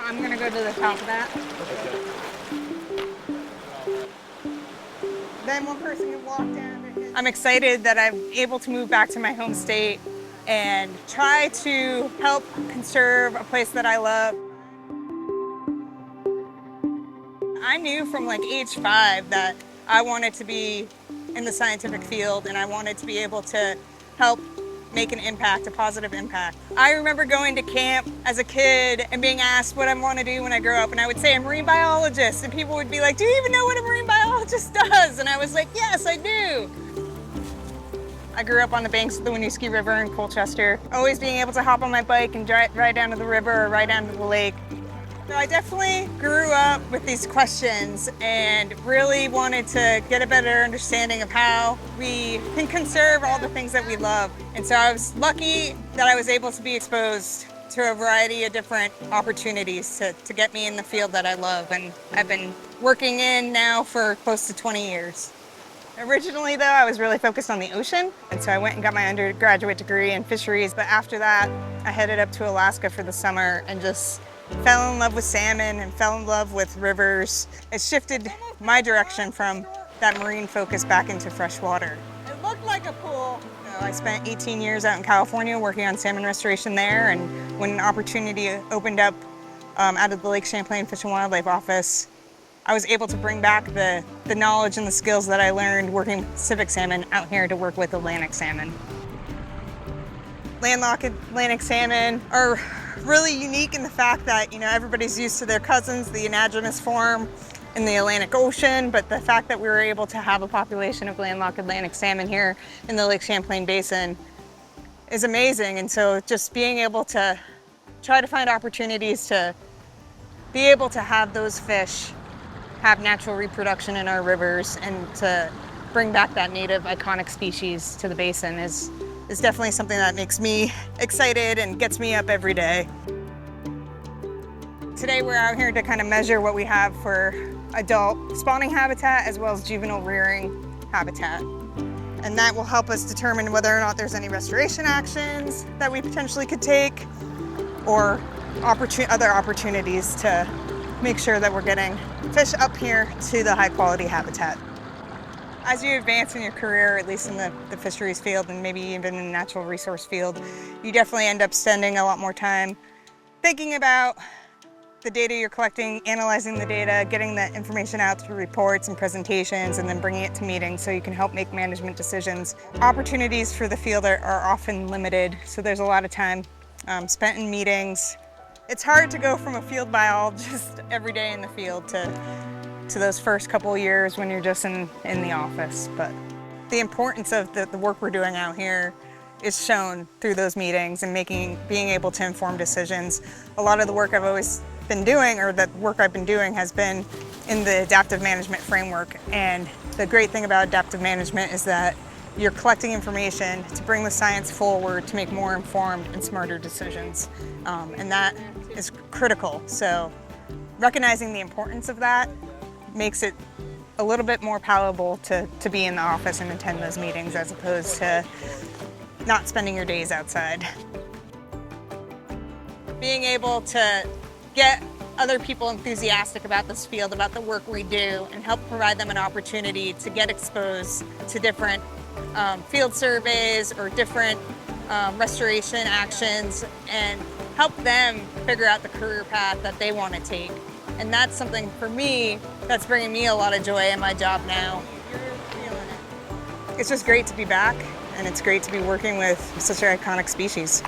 I'm gonna go to the top of that. Then one person can walk down. I'm excited that I'm able to move back to my home state and try to help conserve a place that I love. I knew from like age 5 that I wanted to be in the scientific field and I wanted to be able to help make an impact, a positive impact. I remember going to camp as a kid and being asked what I want to do when I grow up, and I would say a marine biologist, and people would be like, do you even know what a marine biologist does? And I was like, yes, I do. I grew up on the banks of the Winooski River in Colchester, always being able to hop on my bike and ride down to the river or ride down to the lake. So I definitely grew up with these questions and really wanted to get a better understanding of how we can conserve all the things that we love. And so I was lucky that I was able to be exposed to a variety of different opportunities to get me in the field that I love. And I've been working in now for close to 20 years. Originally, though, I was really focused on the ocean, and so I went and got my undergraduate degree in fisheries. But after that, I headed up to Alaska for the summer and just fell in love with salmon and fell in love with rivers. It shifted my direction from that marine focus back into freshwater. It looked like a pool. I spent 18 years out in California working on salmon restoration there, and when an opportunity opened up out of the Lake Champlain Fish and Wildlife Office, I was able to bring back the knowledge and the skills that I learned working with Pacific salmon out here to work with Atlantic salmon. Landlocked Atlantic salmon are really unique in the fact that, everybody's used to their cousins, the anadromous form in the Atlantic Ocean, but the fact that we were able to have a population of landlocked Atlantic salmon here in the Lake Champlain Basin is amazing. And so just being able to try to find opportunities to be able to have those fish have natural reproduction in our rivers and to bring back that native iconic species to the basin is definitely something that makes me excited and gets me up every day. Today we're out here to kind of measure what we have for adult spawning habitat as well as juvenile rearing habitat. And that will help us determine whether or not there's any restoration actions that we potentially could take or other opportunities to make sure that we're getting fish up here to the high quality habitat. As you advance in your career, at least in the fisheries field and maybe even in the natural resource field, you definitely end up spending a lot more time thinking about the data you're collecting, analyzing the data, getting the information out through reports and presentations, and then bringing it to meetings so you can help make management decisions. Opportunities for the field are often limited, so there's a lot of time spent in meetings. It's hard to go from a field biologist every day in the field to those first couple of years when you're just in the office. But the importance of the work we're doing out here is shown through those meetings and being able to inform decisions. A lot of the work I've always been doing, or the work I've been doing, has been in the adaptive management framework. And the great thing about adaptive management is that you're collecting information to bring the science forward to make more informed and smarter decisions. And that is critical. So recognizing the importance of that makes it a little bit more palatable to be in the office and attend those meetings as opposed to not spending your days outside. Being able to get other people enthusiastic about this field, about the work we do, and help provide them an opportunity to get exposed to different field surveys or different restoration actions and help them figure out the career path that they want to take. And that's something for me that's bringing me a lot of joy in my job now. It's just great to be back, and it's great to be working with such an iconic species.